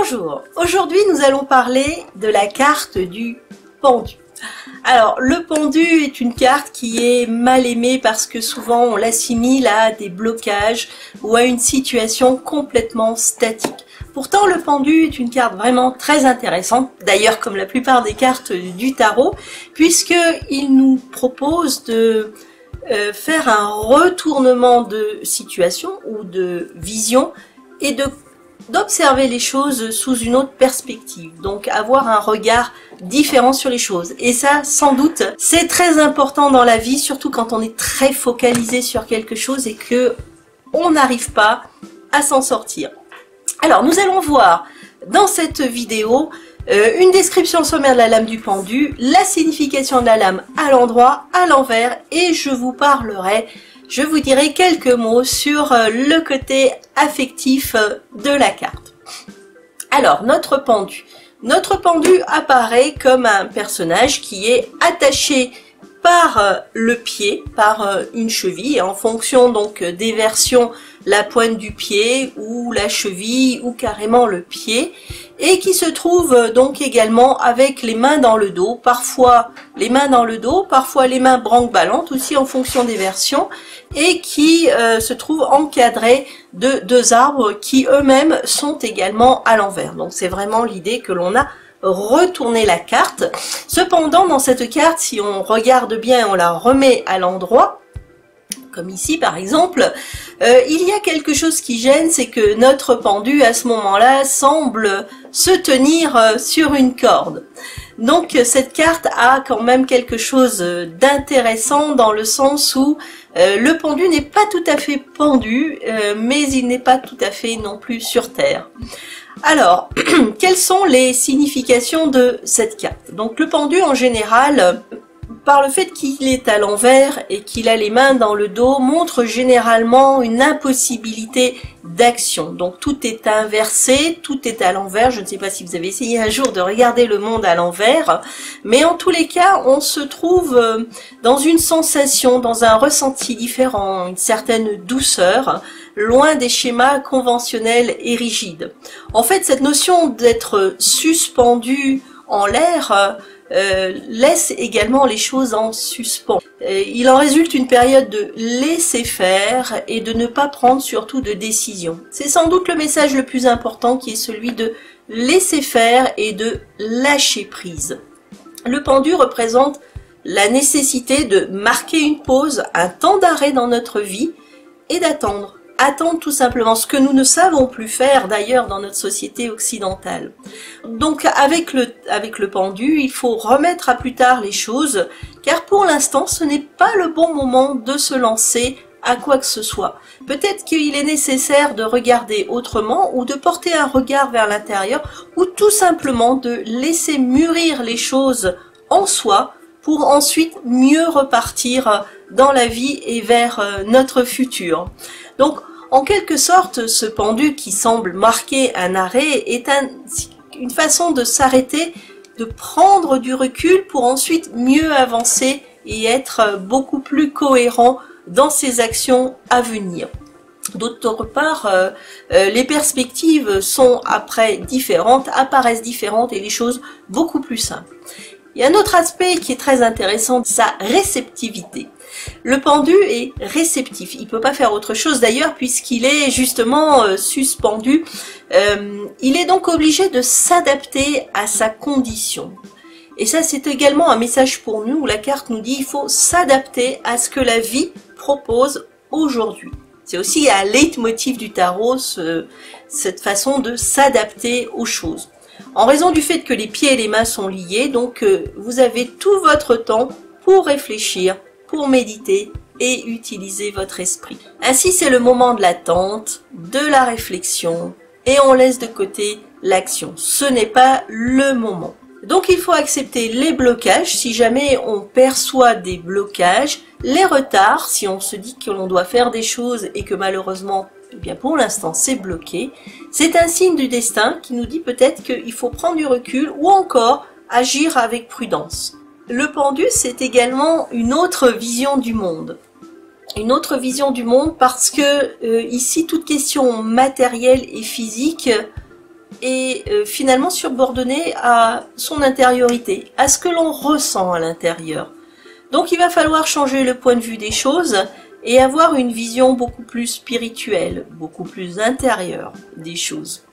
Bonjour, aujourd'hui nous allons parler de la carte du pendu. Alors le pendu est une carte qui est mal aimée parce que souvent on l'assimile à des blocages ou à une situation complètement statique. Pourtant le pendu est une carte vraiment très intéressante, d'ailleurs comme la plupart des cartes du tarot, puisqu'il nous propose de faire un retournement de situation ou de vision et d'observer les choses sous une autre perspective, donc avoir un regard différent sur les choses. Et ça, sans doute, c'est très important dans la vie, surtout quand on est très focalisé sur quelque chose et que on n'arrive pas à s'en sortir. Alors, nous allons voir dans cette vidéo une description sommaire de la lame du pendu, la signification de la lame à l'endroit, à l'envers, et je vous dirai quelques mots sur le côté affectif de la carte. Alors, notre pendu. Notre pendu apparaît comme un personnage qui est attaché par le pied, par une cheville, et en fonction donc des versions, la pointe du pied ou la cheville ou carrément le pied, et qui se trouve donc également avec les mains dans le dos, parfois les mains dans le dos, parfois les mains branque-ballantes aussi en fonction des versions, et qui se trouve encadré de deux arbres qui eux-mêmes sont également à l'envers. Donc c'est vraiment l'idée que l'on a retourné la carte. Cependant, dans cette carte, si on regarde bien, on la remet à l'endroit, comme ici par exemple, il y a quelque chose qui gêne, c'est que notre pendu à ce moment-là semble se tenir sur une corde. Donc cette carte a quand même quelque chose d'intéressant dans le sens où le pendu n'est pas tout à fait pendu, mais il n'est pas tout à fait non plus sur terre. Alors, quelles sont les significations de cette carte? Donc le pendu en général, par le fait qu'il est à l'envers et qu'il a les mains dans le dos, montre généralement une impossibilité d'action. Donc tout est inversé, tout est à l'envers. Je ne sais pas si vous avez essayé un jour de regarder le monde à l'envers, mais en tous les cas, on se trouve dans une sensation, dans un ressenti différent, une certaine douceur, loin des schémas conventionnels et rigides. En fait, cette notion d'être suspendu en l'air laisse également les choses en suspens. Il en résulte une période de laisser faire et de ne pas prendre surtout de décision. C'est sans doute le message le plus important qui est celui de laisser faire et de lâcher prise. Le pendu représente la nécessité de marquer une pause, un temps d'arrêt dans notre vie et d'attendre. Attendre tout simplement, ce que nous ne savons plus faire d'ailleurs dans notre société occidentale. Donc avec le pendu, il faut remettre à plus tard les choses, car pour l'instant ce n'est pas le bon moment de se lancer à quoi que ce soit. Peut-être qu'il est nécessaire de regarder autrement ou de porter un regard vers l'intérieur ou tout simplement de laisser mûrir les choses en soi pour ensuite mieux repartir dans la vie et vers notre futur. Donc, en quelque sorte, ce pendu qui semble marquer un arrêt est une façon de s'arrêter, de prendre du recul pour ensuite mieux avancer et être beaucoup plus cohérent dans ses actions à venir. D'autre part, les perspectives sont après différentes, apparaissent différentes et les choses beaucoup plus simples. Il y a un autre aspect qui est très intéressant, sa réceptivité. Le pendu est réceptif, il ne peut pas faire autre chose d'ailleurs puisqu'il est justement suspendu. Il est donc obligé de s'adapter à sa condition. Et ça c'est également un message pour nous où la carte nous dit qu'il faut s'adapter à ce que la vie propose aujourd'hui. C'est aussi un leitmotiv du tarot, cette façon de s'adapter aux choses. En raison du fait que les pieds et les mains sont liés, donc vous avez tout votre temps pour réfléchir, pour méditer et utiliser votre esprit. Ainsi, c'est le moment de l'attente, de la réflexion, et on laisse de côté l'action. Ce n'est pas le moment. Donc il faut accepter les blocages, si jamais on perçoit des blocages, les retards, si on se dit que l'on doit faire des choses et que malheureusement, eh bien pour l'instant c'est bloqué, c'est un signe du destin qui nous dit peut-être qu'il faut prendre du recul ou encore agir avec prudence. Le pendu, c'est également une autre vision du monde. Une autre vision du monde parce que ici, toute question matérielle et physique est finalement subordonné à son intériorité, à ce que l'on ressent à l'intérieur. Donc il va falloir changer le point de vue des choses et avoir une vision beaucoup plus spirituelle, beaucoup plus intérieure des choses.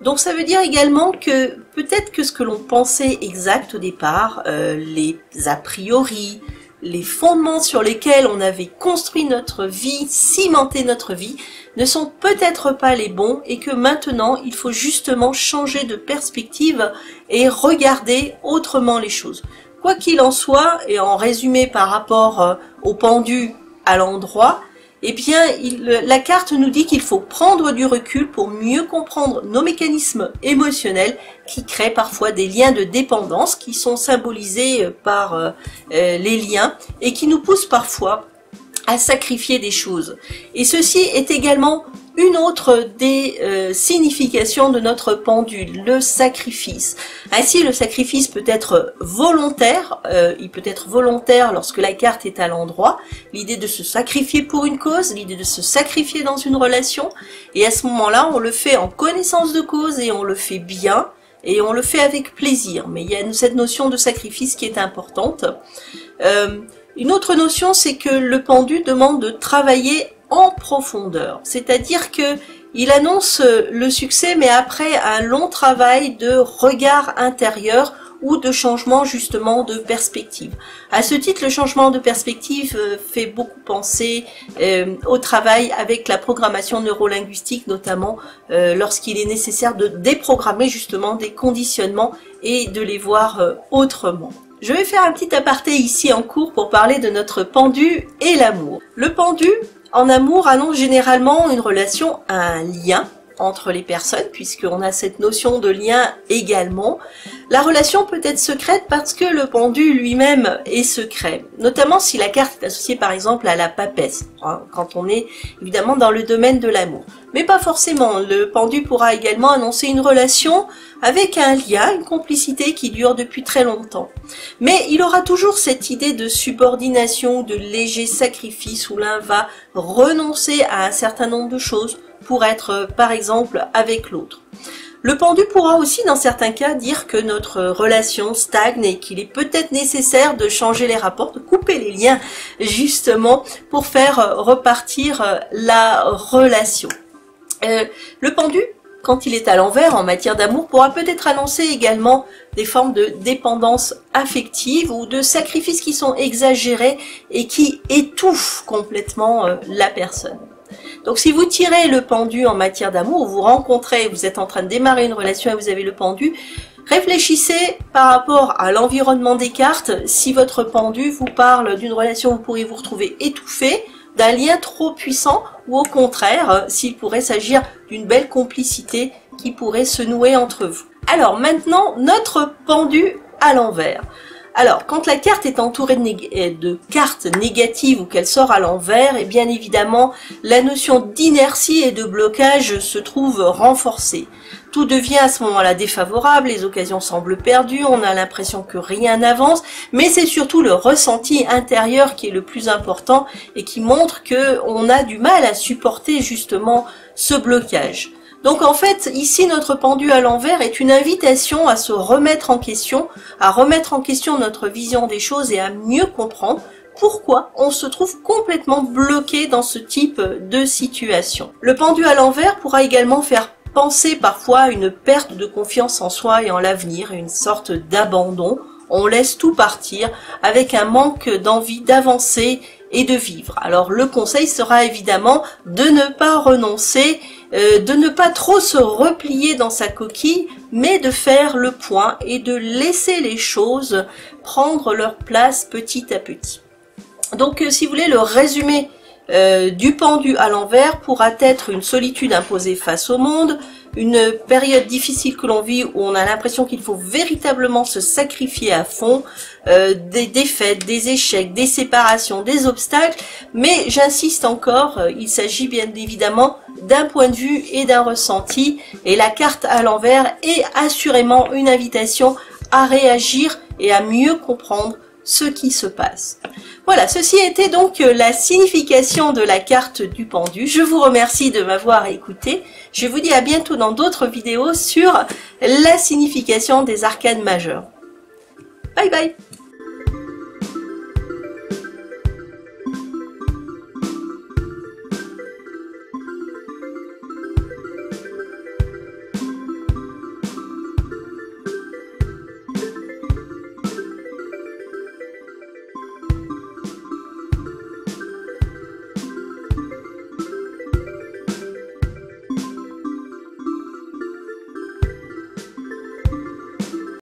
Donc ça veut dire également que peut-être que ce que l'on pensait exact au départ, les a priori, les fondements sur lesquels on avait construit notre vie, cimenté notre vie, ne sont peut-être pas les bons et que maintenant il faut justement changer de perspective et regarder autrement les choses. Quoi qu'il en soit, et en résumé par rapport au pendu à l'endroit, eh bien, la carte nous dit qu'il faut prendre du recul pour mieux comprendre nos mécanismes émotionnels qui créent parfois des liens de dépendance qui sont symbolisés par les liens et qui nous poussent parfois à sacrifier des choses. Et ceci est également une autre des significations de notre pendule, le sacrifice. Ainsi, le sacrifice peut être volontaire, il peut être volontaire lorsque la carte est à l'endroit, l'idée de se sacrifier pour une cause, l'idée de se sacrifier dans une relation, et à ce moment-là, on le fait en connaissance de cause et on le fait bien, et on le fait avec plaisir. Mais il y a cette notion de sacrifice qui est importante. Une autre notion, c'est que le pendu demande de travailler en profondeur, c'est-à-dire que il annonce le succès, mais après un long travail de regard intérieur ou de changement justement de perspective. À ce titre, le changement de perspective fait beaucoup penser au travail avec la programmation neurolinguistique, notamment lorsqu'il est nécessaire de déprogrammer justement des conditionnements et de les voir autrement. Je vais faire un petit aparté ici en cours pour parler de notre pendu et l'amour. Le pendu, en amour, annonce généralement une relation, un lien entre les personnes, puisqu'on a cette notion de lien également. La relation peut être secrète parce que le pendu lui-même est secret, notamment si la carte est associée par exemple à la papesse, hein, quand on est évidemment dans le domaine de l'amour. Mais pas forcément, le pendu pourra également annoncer une relation avec un lien, une complicité qui dure depuis très longtemps. Mais il aura toujours cette idée de subordination, de léger sacrifice où l'un va renoncer à un certain nombre de choses pour être par exemple avec l'autre. Le pendu pourra aussi dans certains cas dire que notre relation stagne et qu'il est peut-être nécessaire de changer les rapports, de couper les liens justement pour faire repartir la relation. Le pendu, quand il est à l'envers en matière d'amour, pourra peut-être annoncer également des formes de dépendance affective ou de sacrifices qui sont exagérés et qui étouffent complètement la personne. Donc si vous tirez le pendu en matière d'amour, vous rencontrez, vous êtes en train de démarrer une relation et vous avez le pendu, réfléchissez par rapport à l'environnement des cartes. Si votre pendu vous parle d'une relation où vous pourriez vous retrouver étouffé, d'un lien trop puissant, ou au contraire, s'il pourrait s'agir d'une belle complicité qui pourrait se nouer entre vous. Alors maintenant, notre pendu à l'envers. Alors, quand la carte est entourée de cartes négatives ou qu'elle sort à l'envers, et bien évidemment, la notion d'inertie et de blocage se trouve renforcée. Tout devient à ce moment-là défavorable, les occasions semblent perdues, on a l'impression que rien n'avance, mais c'est surtout le ressenti intérieur qui est le plus important et qui montre qu'on a du mal à supporter justement ce blocage. Donc en fait, ici, notre pendu à l'envers est une invitation à se remettre en question, à remettre en question notre vision des choses et à mieux comprendre pourquoi on se trouve complètement bloqué dans ce type de situation. Le pendu à l'envers pourra également faire penser parfois à une perte de confiance en soi et en l'avenir, une sorte d'abandon. On laisse tout partir avec un manque d'envie d'avancer et de vivre. Alors le conseil sera évidemment de ne pas renoncer, de ne pas trop se replier dans sa coquille, mais de faire le point et de laisser les choses prendre leur place petit à petit. Donc si vous voulez, le résumé du pendu à l'envers pourra être une solitude imposée face au monde, une période difficile que l'on vit où on a l'impression qu'il faut véritablement se sacrifier à fond, des défaites, des échecs, des séparations, des obstacles, mais j'insiste encore, il s'agit bien évidemment d'un point de vue et d'un ressenti, et la carte à l'envers est assurément une invitation à réagir et à mieux comprendre ce qui se passe. Voilà, ceci était donc la signification de la carte du pendu. Je vous remercie de m'avoir écouté. Je vous dis à bientôt dans d'autres vidéos sur la signification des arcanes majeures. Bye bye!